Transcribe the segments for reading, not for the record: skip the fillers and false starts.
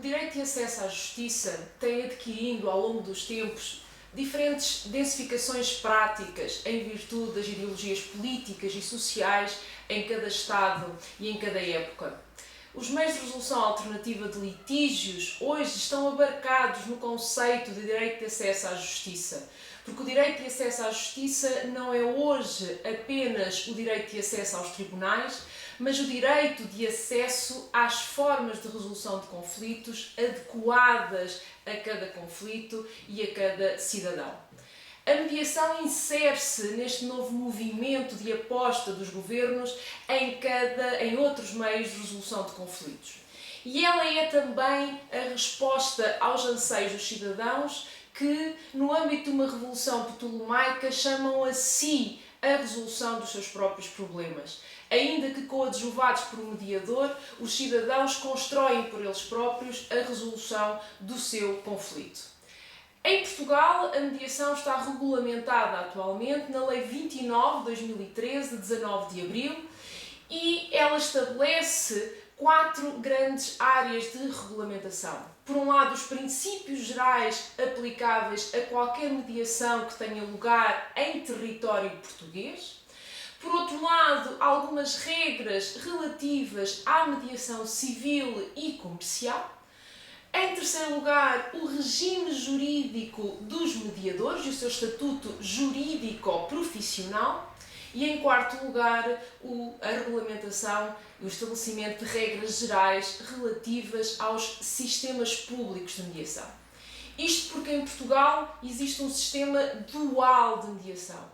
direito de acesso à justiça tem adquirindo ao longo dos tempos diferentes densificações práticas em virtude das ideologias políticas e sociais em cada Estado e em cada época. Os meios de resolução alternativa de litígios hoje estão abarcados no conceito de direito de acesso à justiça, porque o direito de acesso à justiça não é hoje apenas o direito de acesso aos tribunais, mas o direito de acesso às formas de resolução de conflitos adequadas a cada conflito e a cada cidadão. A mediação insere-se neste novo movimento de aposta dos governos em outros meios de resolução de conflitos. E ela é também a resposta aos anseios dos cidadãos que, no âmbito de uma revolução ptolomaica, chamam a si a resolução dos seus próprios problemas. Ainda que coadjuvados por um mediador, os cidadãos constroem por eles próprios a resolução do seu conflito. Em Portugal, a mediação está regulamentada atualmente na Lei 29/2013, de 19 de abril, e ela estabelece 4 grandes áreas de regulamentação. Por um lado, os princípios gerais aplicáveis a qualquer mediação que tenha lugar em território português. Por outro lado, algumas regras relativas à mediação civil e comercial. Em terceiro lugar, o regime jurídico dos mediadores e o seu estatuto jurídico-profissional. E em quarto lugar, a regulamentação e o estabelecimento de regras gerais relativas aos sistemas públicos de mediação. Isto porque em Portugal existe um sistema dual de mediação.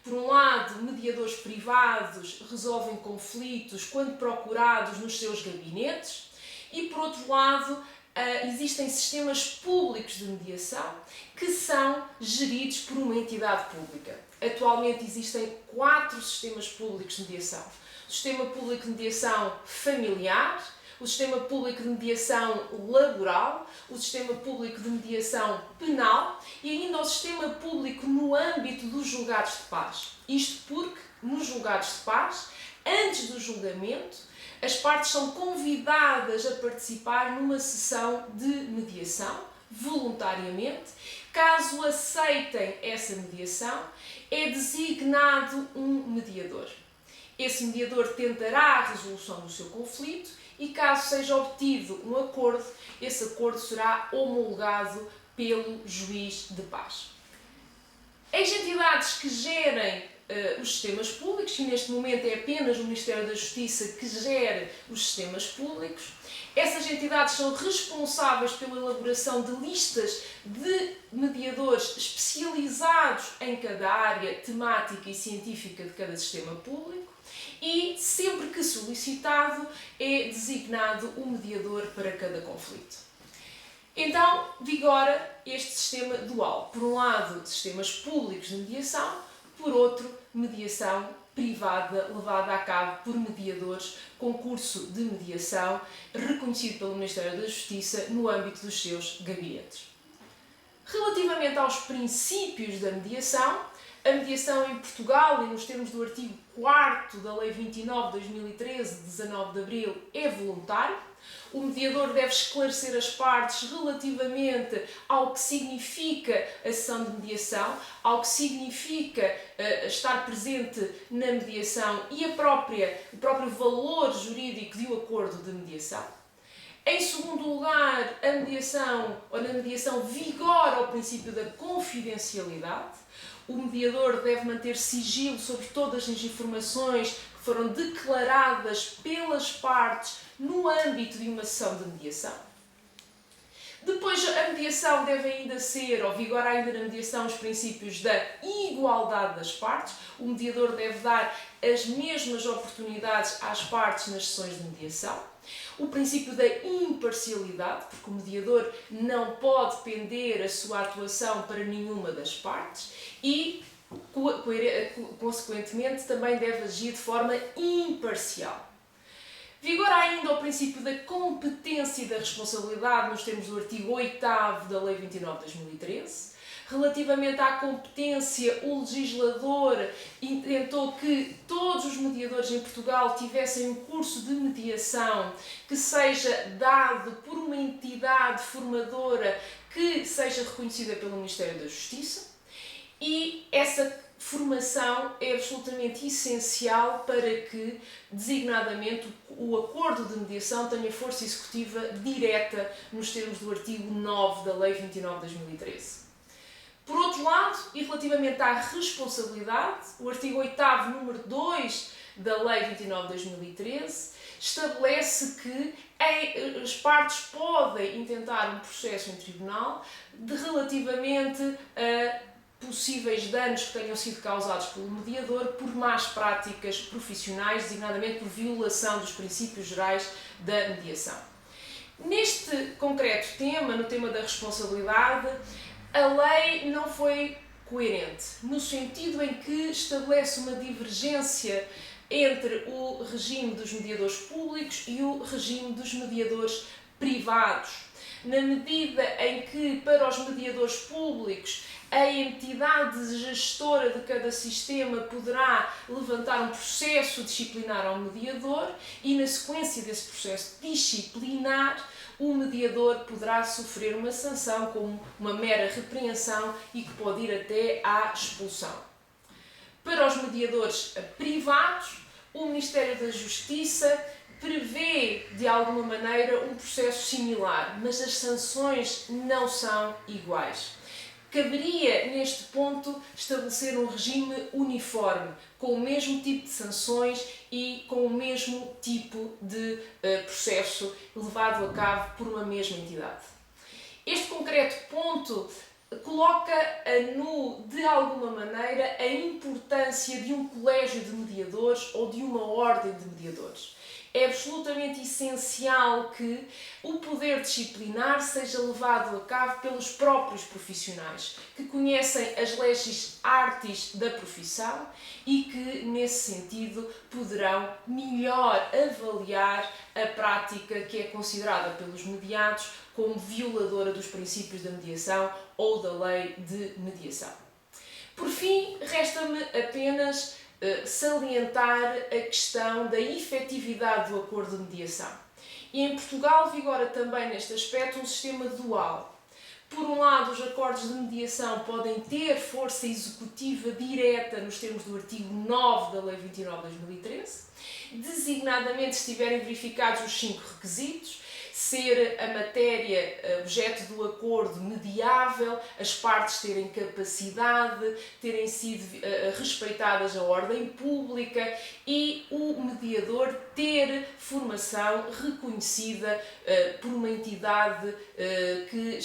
Por um lado, mediadores privados resolvem conflitos quando procurados nos seus gabinetes e, por outro lado, existem sistemas públicos de mediação que são geridos por uma entidade pública. Atualmente existem 4 sistemas públicos de mediação. O Sistema Público de Mediação Familiar, o Sistema Público de Mediação Laboral, o Sistema Público de Mediação Penal e ainda o Sistema Público no âmbito dos julgados de paz. Isto porque, nos julgados de paz, antes do julgamento, as partes são convidadas a participar numa sessão de mediação, voluntariamente. Caso aceitem essa mediação, é designado um mediador. Esse mediador tentará a resolução do seu conflito e, caso seja obtido um acordo, esse acordo será homologado pelo juiz de paz. As entidades que gerem os sistemas públicos, e neste momento é apenas o Ministério da Justiça que gera os sistemas públicos, essas entidades são responsáveis pela elaboração de listas de mediadores especializados em cada área temática e científica de cada sistema público e, sempre que solicitado, é designado um mediador para cada conflito. Então, vigora este sistema dual. Por um lado, sistemas públicos de mediação, por outro, mediação privada levada a cabo por mediadores, concurso de mediação reconhecido pelo Ministério da Justiça no âmbito dos seus gabinetes. Relativamente aos princípios da mediação, a mediação em Portugal, e nos termos do artigo 4º da Lei 29/2013, de 19 de abril, é voluntário. O mediador deve esclarecer as partes relativamente ao que significa a sessão de mediação, ao que significa estar presente na mediação e o próprio valor jurídico de um acordo de mediação. Em segundo lugar, na mediação vigora o princípio da confidencialidade. O mediador deve manter sigilo sobre todas as informações que foram declaradas pelas partes no âmbito de uma sessão de mediação. Depois, a mediação deve ainda vigora ainda na mediação os princípios da igualdade das partes. O mediador deve dar as mesmas oportunidades às partes nas sessões de mediação. O princípio da imparcialidade, porque o mediador não pode pender a sua atuação para nenhuma das partes e, consequentemente, também deve agir de forma imparcial. Vigora ainda o princípio da competência e da responsabilidade nos termos do artigo 8º da Lei 29/2013. Relativamente à competência, o legislador intentou que todos os mediadores em Portugal tivessem um curso de mediação que seja dado por uma entidade formadora que seja reconhecida pelo Ministério da Justiça, e essa formação é absolutamente essencial para que, designadamente, o acordo de mediação tenha força executiva direta nos termos do artigo 9 da Lei 29 de 2013. Por outro lado, e relativamente à responsabilidade, o artigo 8º, número 2 da Lei 29 de 2013, estabelece que as partes podem intentar um processo em tribunal relativamente a possíveis danos que tenham sido causados pelo mediador por más práticas profissionais, designadamente por violação dos princípios gerais da mediação. Neste concreto tema, no tema da responsabilidade, a lei não foi coerente, no sentido em que estabelece uma divergência entre o regime dos mediadores públicos e o regime dos mediadores privados, na medida em que, para os mediadores públicos, a entidade gestora de cada sistema poderá levantar um processo disciplinar ao mediador e, na sequência desse processo disciplinar, o mediador poderá sofrer uma sanção como uma mera repreensão e que pode ir até à expulsão. Para os mediadores privados, o Ministério da Justiça prevê, de alguma maneira, um processo similar, mas as sanções não são iguais. Caberia, neste ponto, estabelecer um regime uniforme, com o mesmo tipo de sanções e com o mesmo tipo de processo levado a cabo por uma mesma entidade. Este concreto ponto coloca de alguma maneira, a importância de um colégio de mediadores ou de uma ordem de mediadores. É absolutamente essencial que o poder disciplinar seja levado a cabo pelos próprios profissionais, que conhecem as legis artis da profissão e que, nesse sentido, poderão melhor avaliar a prática que é considerada pelos mediados como violadora dos princípios da mediação ou da lei de mediação. Por fim, resta-me apenas salientar a questão da efetividade do acordo de mediação. E em Portugal vigora também neste aspecto um sistema dual. Por um lado, os acordos de mediação podem ter força executiva direta nos termos do artigo 9 da Lei 29 de 2013, designadamente se estiverem verificados os 5 requisitos: ser a matéria objeto do acordo mediável, as partes terem capacidade, terem sido respeitadas a ordem pública e o mediador ter formação reconhecida por uma entidade que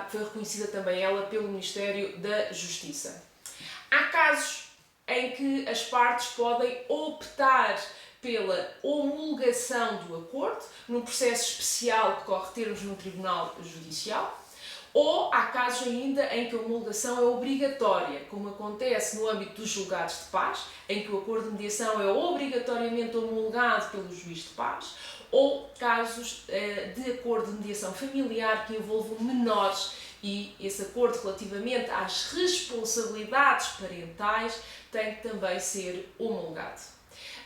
foi reconhecida também ela pelo Ministério da Justiça. Há casos em que as partes podem optar pela homologação do acordo, num processo especial que corre termos no Tribunal Judicial, ou há casos ainda em que a homologação é obrigatória, como acontece no âmbito dos julgados de paz, em que o acordo de mediação é obrigatoriamente homologado pelo juiz de paz, ou casos de acordo de mediação familiar que envolvam menores e esse acordo relativamente às responsabilidades parentais tem que também ser homologado.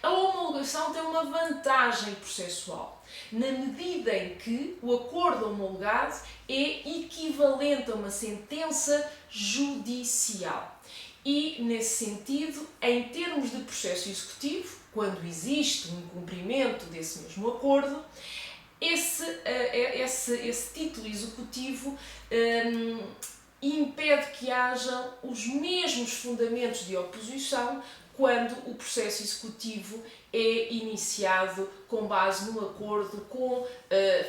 A homologação tem uma vantagem processual, na medida em que o acordo homologado é equivalente a uma sentença judicial. E, nesse sentido, em termos de processo executivo, quando existe um incumprimento desse mesmo acordo, esse título executivo impede que haja os mesmos fundamentos de oposição quando o processo executivo é iniciado com base num acordo com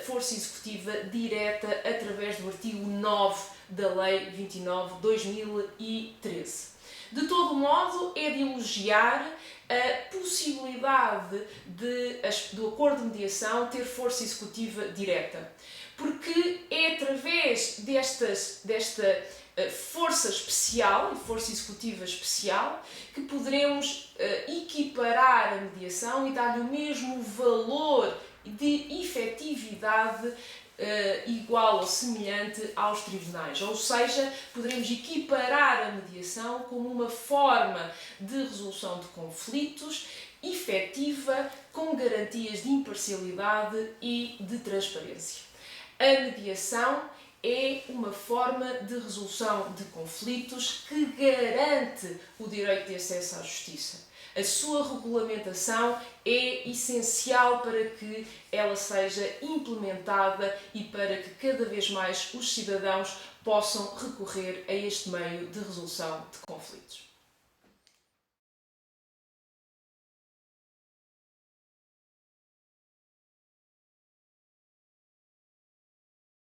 força executiva direta através do artigo 9 da Lei 29 de 2013. De todo modo, é de elogiar a possibilidade do acordo de mediação ter força executiva direta, porque é através desta força especial e força executiva especial que poderemos equiparar a mediação e dar-lhe o mesmo valor de efetividade igual ou semelhante aos tribunais. Ou seja, poderemos equiparar a mediação como uma forma de resolução de conflitos efetiva, com garantias de imparcialidade e de transparência. A mediação é uma forma de resolução de conflitos que garante o direito de acesso à justiça. A sua regulamentação é essencial para que ela seja implementada e para que cada vez mais os cidadãos possam recorrer a este meio de resolução de conflitos.